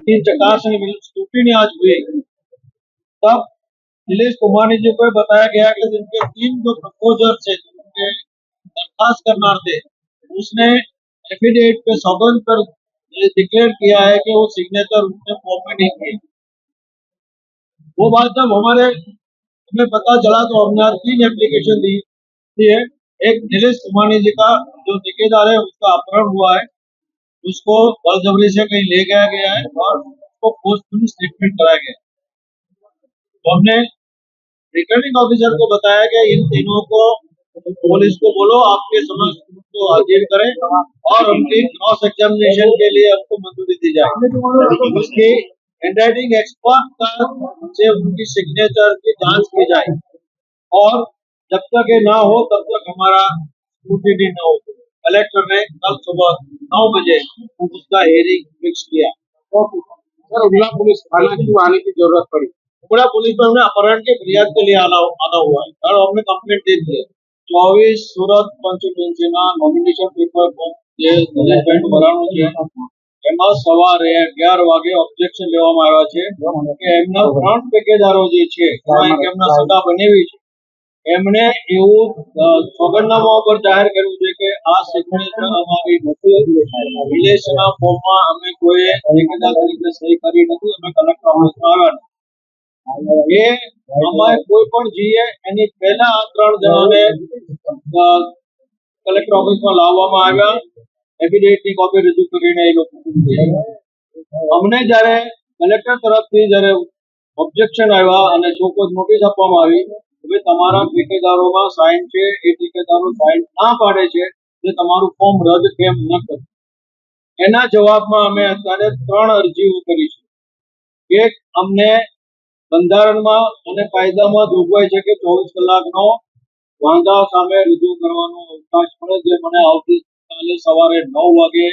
की चकासनी स्क्रूटिनी आज हुई, तब नीलेश कुमार जी को बताया गया कि जिनके 3 जो प्रपोजर थे, जिनके दरखास्त करना थे, उसने एफिडेविट पे सौगंध पर ये डिक्लेयर किया है कि वो सिग्नेचर उसने फॉर्म में नहीं किए। वो बात जब हमें पता चला तो हमने 3 एप्लीकेशन दी है। एक नीलेश कुमार जी का जो ठेकेदार है उसका अपहरण हुआ है, उसको बलजबरी से कहीं ले गया गया है और उसको पोस्टमार्टम स्टेटमेंट कराया गया। तो हमने रिटर्निंग ऑफिसर को बताया कि इन तीनों को पुलिस को बोलो आपके समक्ष उनको हाजिर करें और उनकी क्रॉस एग्जामिनेशन के लिए आपको मंजूरी दी जाए। उसकी हैंडराइटिंग एक्सपर्ट का से उनकी सिग्नेचर की जांच की जाए और जब तक ये ना हो तब तक हमारा स्क्रूटिनी न हो। कलेक्टर ने कल सुबह 9 बजे उसका हेयरिंग फिक्स किया। सर, उगला पुलिस थाना क्यों आने की जरूरत पड़ी? उगला पुलिस में हमने अपहरण के फरियाद के लिए आना हुआ है और हमने कंप्लेंट दे दी है। 24 सूरत पंचकुला नॉमिनेशन पेपर જે મેનેજમેન્ટ ભરાણું છે એમાં સવારે 11 વાગે ઓબ્જેક્શન લેવામાં આવ્યા છે કે એમના 3 ટેકેદારો જે છે એમના સગા બનેવી છે એમણે એવું સોગંદનામા ઉપર જાહેર કર્યું છે કે આ સિગ્નેચર અમારી નથી, રિલેશનના ફોર્મમાં અમે કોઈ ઠેકેદાર તરીકે સહી કરી નથી, અમે કલેક્ટર ઓફિસમાં આવ્યા નથી। એ અમારે કોઈ પણ જઈએ એની પહેલા આ 3 જણાને કલેક્ટર ઓફિસમાં લાવવામાં આવ્યા, એફિડેવિટની કોપી રજૂ કરીને એ લોકો અમને જ્યારે કલેક્ટર તરફથી જ્યારે ઓબ્જેક્શન આવ્યા અને ચોક્કસ નોટિસ આપવામાં આવી કે તમારા ઠેકેદારોમાં સાઇન છે, એ ઠેકેદારો સાઇન ના પાડે છે કે તમારું ફોર્મ રદ કેમ ન કર્યું। એના જવાબમાં અમે અત્યારે 3 અરજીઓ કરી છે। એક, અમને બંધારણમાં અને કાયદામાં જોગવાઈ છે કે 24 કલાકનો વાંધા સામે રજૂ કરવાનો અવકાશ મળે, જે મને આવતીકાલે સવારે 9 વાગે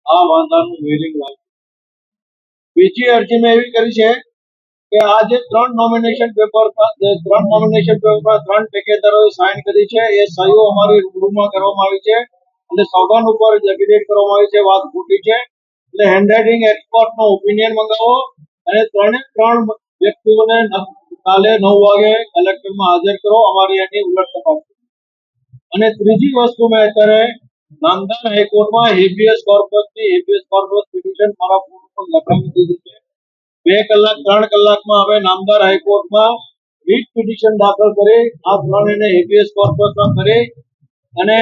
આ વાંધાનું હિયરિંગ લાગ્યું। બીજી અરજી મેં એવી કરી છે કે આ જે 3 નોમિનેશન પેપર 3 ઠેકેદારોએ સાઇન કરી છે એ સહીઓ અમારી રૂબરૂમાં કરવામાં આવી છે અને સોગંદ ઉપર એફિડેવિટ કરવામાં આવી છે, વાત ખોટી છે, એટલે હેન્ડરાઇટિંગ એક્સપર્ટનો ઓપિનિયન મંગાવો અને 3 વ્યક્તિઓને કાલે 9 વાગે કલેક્ટરમાં હાજર કરો, અમારી એની ઉલટ તપાસ। અને ત્રીજી વસ્તુ મેં અત્યારે નામદાર હાઈકોર્ટમાં હેબિયસ કોર્પસ પિટિશન મારા ફોન પર લખાવી દીધી છે। 2 કલાક 3 કલાકમાં હવે નામદાર હાઈકોર્ટમાં રીટ પિટિશન દાખલ કરી આ 3 ને હેબિયસ કોર્પસમાં કરી અને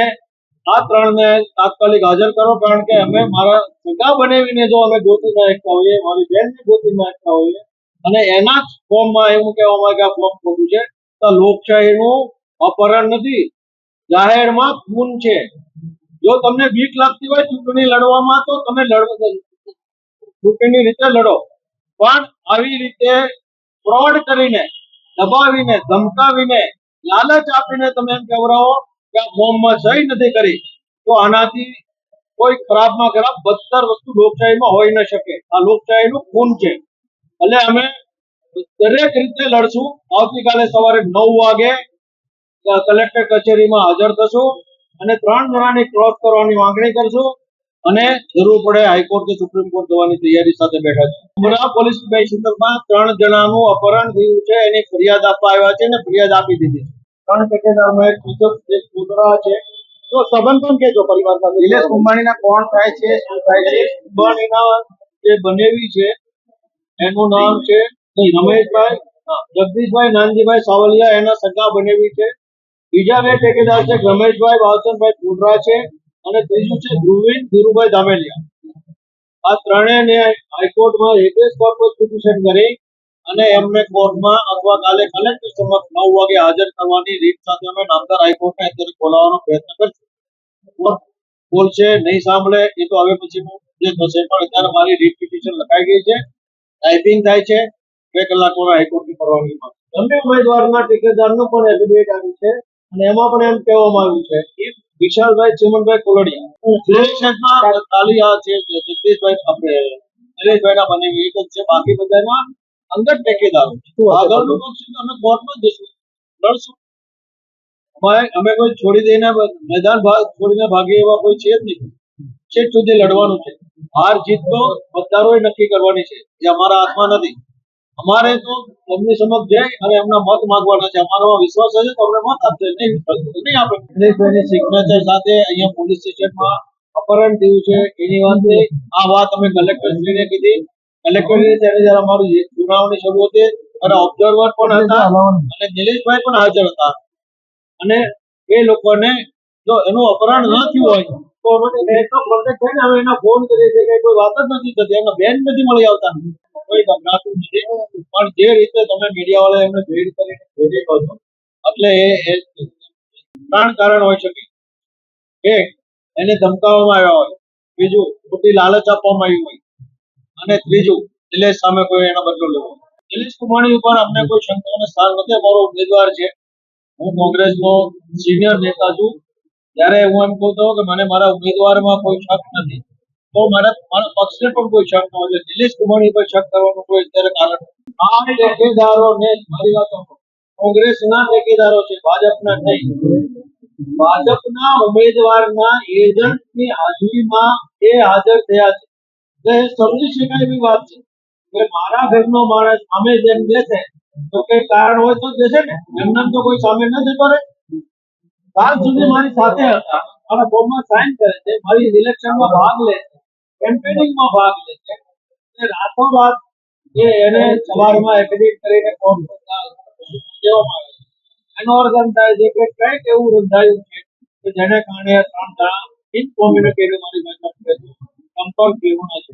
આ 3 ને તાત્કાલિક હાજર કરો, કારણ કે અમે મારા સગા બનેવીને જો અમે ગોતી નાખતા હોઈએ, મારી બહેનને ગોતી નાખતા હોઈએ અને એના જ ફોર્મમાં એવું કહેવામાં આવે કે આ ફોર્મ ખોટું છે, તો લોકશાહીનું અપહરણ નથી, જાહેરમાં ખૂન છે। જો તમને બીક લાગતી હોય ચૂંટણી લડવામાં તો તમે ચૂંટણીની રીતે લડો, પણ આવી રીતે ફ્રોડ કરીને, દબાવીને, ધમકાવીને, લાલચ આપીને તમે એમ કહેવરાવો કે આ ફોર્મમાં સહી નથી કરી, તો આનાથી કોઈ ખરાબમાં ખરાબ બદતર વસ્તુ લોકશાહીમાં હોઈ ન શકે। આ લોકશાહીનું ખૂન છે, એટલે અમે દરેક રીતે લડશું। આવતીકાલે સવારે 9 વાગે કલેક્ટર કચેરીમાં હાજર થશું અને 3 જણાની ક્રોસ કરવાની માંગણી કરશું અને જરૂર પડે હાઈકોર્ટ કે સુપ્રીમ કોર્ટ જવાની તૈયારી સાથે બેઠા છે। ઉમરા પોલીસ સ્ટેશનમાં 3 જણાનું અપહરણ થયું છે, એની ફરિયાદ આપવા આવ્યા છે અને ફરિયાદ આપી દીધી છે। 3 ઠેકેદારમાં એક કુતરા છે, તો સંબંધ પણ કેજો પરિવાર સાથે। નિલેશ કુંભાણીના કોણ થાય છે, શું થાય છે? કુંભાણીના જે બનેવી છે એનું નામ છે રમેશભાઈ, જગદીશભાઈ નાનજીભાઈ સાવલિયા, એના સગા બનેવી છે। બીજા 2 ઠેકેદાર છે રમેશભાઈ વાસણભાઈ કુંડરા છે અને ત્રીજું છે ધ્રુવીન ધીરુભાઈ ધામેલિયા। આ 3ને હાઈકોર્ટમાં હેબિયસ કોર્પસ પિટિશન કરી અને એમને કોર્ટમાં અથવા કાલે કલેક્ટર સમક્ષ 9 વાગે હાજર કરવાની રીત સાથે અમે નામદાર હાઈકોર્ટને અત્યારે બોલાવવાનો પ્રયત્ન કરશું। કોર્ટ બોલશે, નહીં સાંભળે એ તો હવે પછીનું જે થશે, પણ અત્યારે મારી રીટ પિટિશન લખાઈ ગઈ છે, ટાઈપિંગ થાય છે, 2 કલાકમાં હાઈકોર્ટની પરવાનગી મળશે। બંને ઉમેદવારના ઠેકેદારનું પણ એફિડેવિટ આવી છે અને એમાં પણ એમ કહેવામાં આવ્યું છે કે વિશાલભાઈ ચિમનભાઈ કોલડિયા ખાલી આ છે જગદીશભાઈ આપણે નરેશભાઈના બનેવી એક જ છે, બાકી બધામાં અંગત ઠેકેદારો છે। આગળનું પક્ષ અમે કોર્ટમાં જશું, લડશું, અમે કોઈ છોડી દઈને મેદાન છોડીને ભાગીએ એવા કોઈ છે જ નહીં। છેક સુધી લડવાનું છે. હાર જીત તો મતદારોએ નક્કી કરવાની છે, જે અમારા હાથમાં નથી. અમારે તો એમની સમક્ષ જઈ અને એમના મત માંગવાના છે. અમારો વિશ્વાસ હશે તો અમને મત આપશે, નહીં વિશ્વાસ હોય તો નહીં આપે. દિનેશભાઈની સિગ્નેચર સાથે અહીંયા પોલીસ સ્ટેશનમાં અપહરણ થયું છે એની વાત છે. આ વાત અમે કલેક્ટરશ્રીને કીધી. કલેક્ટરે ત્યારે જ્યારે અમારું સુનાવણી શરૂ હતી અને ઓબ્ઝર્વર પણ હતા અને નિલેશભાઈ પણ હાજર હતા અને એ લોકોને જો એનું અપહરણ ન થયું હોય તો અમે તો પ્રોટેક્ટ થઈને અમે એના ફોન કરીએ છીએ કે કોઈ વાત જ નથી થતી, એમના બેન નથી મળી આવતા, કોઈ ગભરાતું નથી. પણ જે રીતે તમે મીડિયા વાળા એમને ભેડ કરીને ભેટી કહો છો એટલે એ ત્રણ કારણ હોઈ શકે. એક, એને ધમકાવવામાં આવ્યા હોય. બીજું, ખોટી લાલચ આપવામાં આવી હોય. અને ત્રીજું, નિલેશ સામે કોઈ એનો બદલો લેવો. નિલેશ કુમાણી ઉપર અમને કોઈ શંકાનો સ્થાન નથી. અમારો ઉમેદવાર છે. હું કોંગ્રેસનો સિનિયર નેતા છું. જ્યારે હું એમ કહું તો કે મને મારા ઉમેદવારમાં કોઈ શક નથી, તો મારા પક્ષને પણ કોઈ શક ન હોય. નિલેશ કુમાણી પર શક કરવાનું કોઈ અત્યારે કારણ નથી. આ ટેકેદારોને મારી વાત સાંભળો. કોંગ્રેસના ટેકેદારો છે, ભાજપના નહીં. ભાજપના ઉમેદવારના એજન્ટની હાજરીમાં એ હાજર થયા છે. એટલે એ સમજી શકાય એવી વાત છે કે મારા ઘરનો માણસ સામે જેમ બેસે તો કઈ કારણ હોય તો જશે ને, એમને તો કોઈ સામે ન જતો રહે. કાલ સુધી મારી સાથે હતા, મારા ફોર્મમાં સાઇન કરે છે, મારી ઇલેક્શનમાં ભાગ લે છે, કેમ્પેનિંગમાં ભાગ લે છે. રાતોરાત એને સવારમાં એફિડેવિટ કરીને ફોર્મ દેવામાં આવે છે. એનો અર્થ એમ થાય છે કે કંઈક એવું રંધાયું છે કે જેને કારણે ત્રણ જણા ઇનકોમ્યુનિકેટિવ મારી પાસે સંપર્ક લેવાના છે.